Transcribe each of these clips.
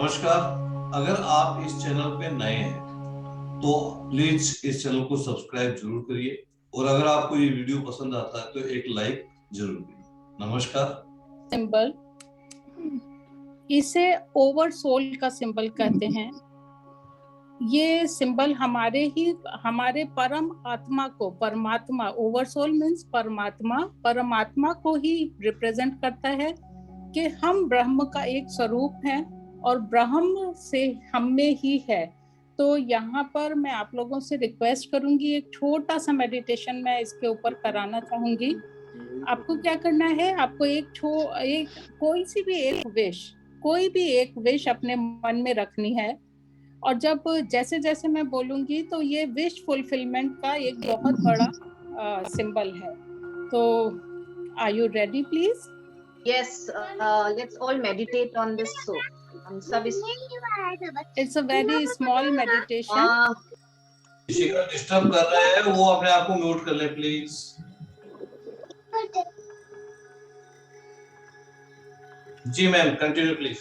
नमस्कार। अगर आप इस चैनल पे नए हैं तो प्लीज इस चैनल को सब्सक्राइब जरूर करिए और अगर आपको ये वीडियो पसंद आता है तो एक लाइक जरूर करिए। नमस्कार। सिंबल, इसे ओवर सोल का सिंबल कहते हैं। ये सिंबल हमारे परम आत्मा को, परमात्मा, ओवर सोल मीन्स परमात्मा को ही रिप्रेजेंट करता है कि हम ब्रह्म का एक स्वरूप हैं और ब्रह्म से हम में ही है। तो यहाँ पर मैं आप लोगों से रिक्वेस्ट करूंगी, एक छोटा सा मेडिटेशन मैं इसके ऊपर कराना चाहूंगी। आपको क्या करना है, आपको कोई भी एक विश अपने मन में रखनी है और जब जैसे जैसे मैं बोलूंगी तो ये विश फुलफिलमेंट का एक बहुत बड़ा सिंबल है। तो are you ready please? Yes, let's all meditate on this. So, हम सब इस it's a very small meditation. किसी का डिस्टर्ब कर रहे हैं वो अपने आप को म्यूट कर ले प्लीज। जी ma'am, continue please.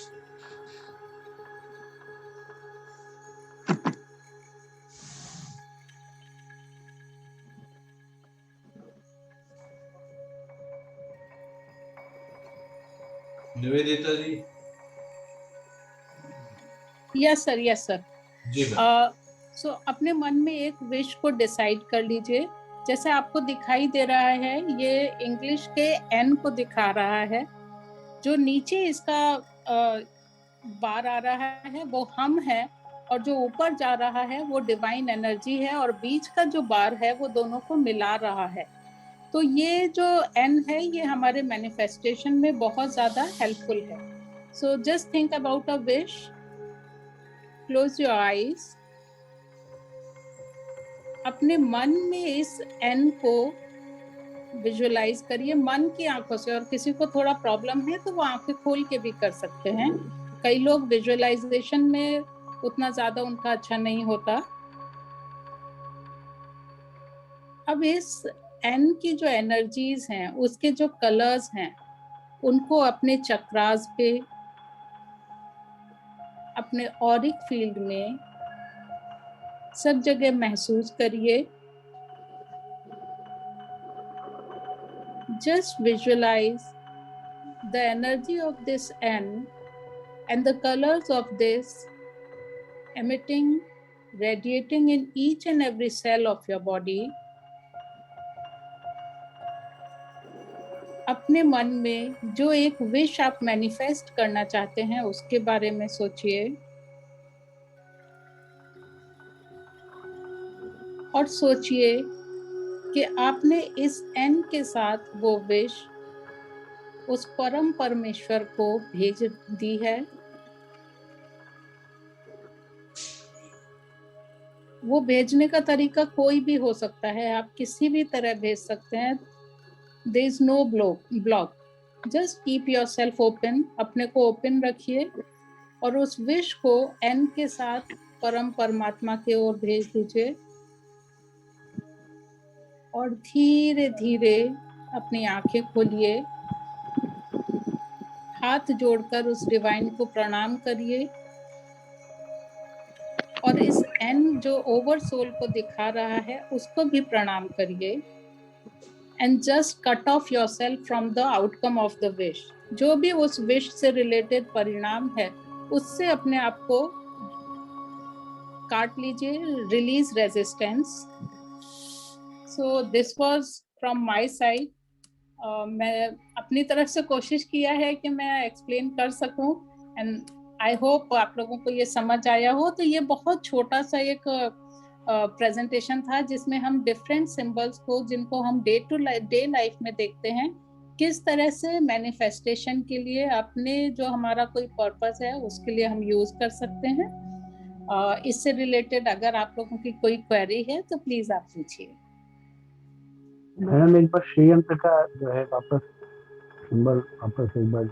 Nivedita ji. Yes sir. जी मैम। सो अपने मन में एक विश को डिसाइड कर लीजिए। जैसे आपको दिखाई दे रहा है, ये इंग्लिश के एन को दिखा रहा है। जो नीचे इसका बार आ रहा है वो हम है और जो ऊपर जा रहा है वो डिवाइन एनर्जी है और बीच का जो बार है वो दोनों को मिला रहा है। तो ये जो एन है ये हमारे मैनिफेस्टेशन में बहुत ज्यादा हेल्पफुल है। So just think about a wish, close your eyes. अपने मन में इस एन को विजुअलाइज करिए मन की आंखों से, और किसी को थोड़ा प्रॉब्लम है तो वो आंखें खोल के भी कर सकते हैं। कई लोग विजुअलाइजेशन में उतना ज्यादा उनका अच्छा नहीं होता। अब इस एन की जो एनर्जीज हैं, उसके जो कलर्स हैं, उनको अपने चक्रास पे, अपने ऑरिक फील्ड में सब जगह महसूस करिए। Just visualize the energy of this N and the colors of this emitting, radiating in each and every cell of your body. अपने मन में जो एक विश आप मैनिफेस्ट करना चाहते हैं उसके बारे में सोचिए और सोचिए कि आपने इस एन के साथ वो विश उस परम परमेश्वर को भेज दी है। वो भेजने का तरीका कोई भी हो सकता है, आप किसी भी तरह भेज सकते हैं। There is no block. Just keep yourself open. अपने को ओपन रखिए और उस विश को एन के साथ परम परमात्मा की ओर भेज दीजिए और धीरे धीरे अपनी आंखें खोलिए। हाथ जोड़कर उस डिवाइन को प्रणाम करिए और इस एन जो ओवर सोल को दिखा रहा है उसको भी प्रणाम करिए। And just cut off yourself from the outcome of the wish. जो भी उस विश से रिलेटेड परिणाम है उससे अपने आप को काट लीजिए। Release resistance. So this was from my side. मैं अपनी तरफ से कोशिश किया है कि मैं एक्सप्लेन कर सकूं एंड आई होप आप लोगों को ये समझ आया हो। तो ये बहुत छोटा सा एक प्रेजेंटेशन था जिसमें हम डिफरेंट सिंबल्स को, जिनको हम डे टू डे लाइफ में देखते हैं, किस तरह से मैनिफेस्टेशन के लिए अपने जो हमारा कोई पर्पस है उसके लिए हम यूज कर सकते हैं। इससे रिलेटेड अगर आप लोगों की कोई क्वेरी है तो प्लीज आप पूछिए। मैडम एक बार श्रीयंत्र का जो है वापस सिंबल वापस एक बार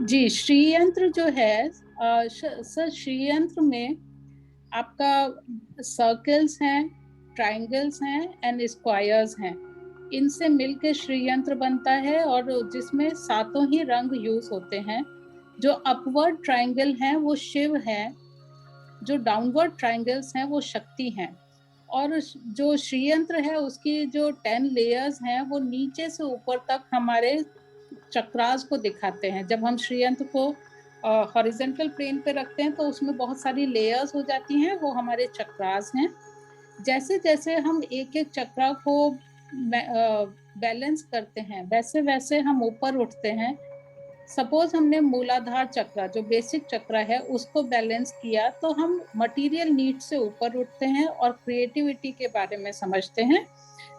जी श्रीयंत्र जो है सर, श्रीयंत्र में आपका सर्कल्स हैं, ट्रायंगल्स हैं एंड स्क्वायर्स हैं। इनसे मिलकर श्रीयंत्र बनता है और जिसमें सातों ही रंग यूज होते हैं। जो अपवर्ड ट्रायंगल हैं वो शिव है, जो डाउनवर्ड ट्रायंगल्स हैं वो शक्ति हैं, और जो श्रीयंत्र है उसकी जो 10 लेयर्स हैं वो नीचे से ऊपर तक हमारे चक्रास को दिखाते हैं। जब हम श्रीयंत्र को हॉरिजॉन्टल प्लेन पे रखते हैं तो उसमें बहुत सारी लेयर्स हो जाती हैं, वो हमारे चक्रास हैं। जैसे जैसे हम एक एक चक्रा को बैलेंस करते हैं वैसे वैसे हम ऊपर उठते हैं। सपोज हमने मूलाधार चक्र जो बेसिक चक्र है उसको बैलेंस किया तो हम मटेरियल नीड से ऊपर उठते हैं और क्रिएटिविटी के बारे में समझते हैं।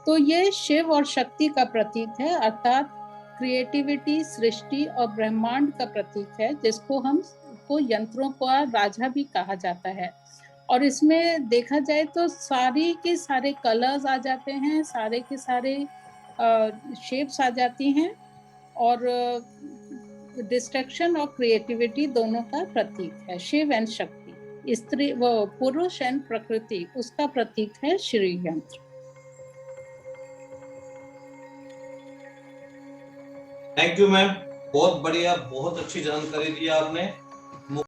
तो ये शिव और शक्ति का प्रतीक है, अर्थात क्रिएटिविटी, सृष्टि और ब्रह्मांड का प्रतीक है, जिसको हम को यंत्रों का राजा भी कहा जाता है। और इसमें देखा जाए तो सारी के सारे कलर्स आ जाते हैं, सारे के सारे शेप्स आ जाती हैं, और डिस्ट्रक्शन और क्रिएटिविटी दोनों का प्रतीक है शिव एंड शक्ति। स्त्री वो पुरुष एंड प्रकृति उसका प्रतीक है श्री यंत्र। थैंक यू मैम, बहुत बढ़िया, बहुत अच्छी जानकारी दी आपने।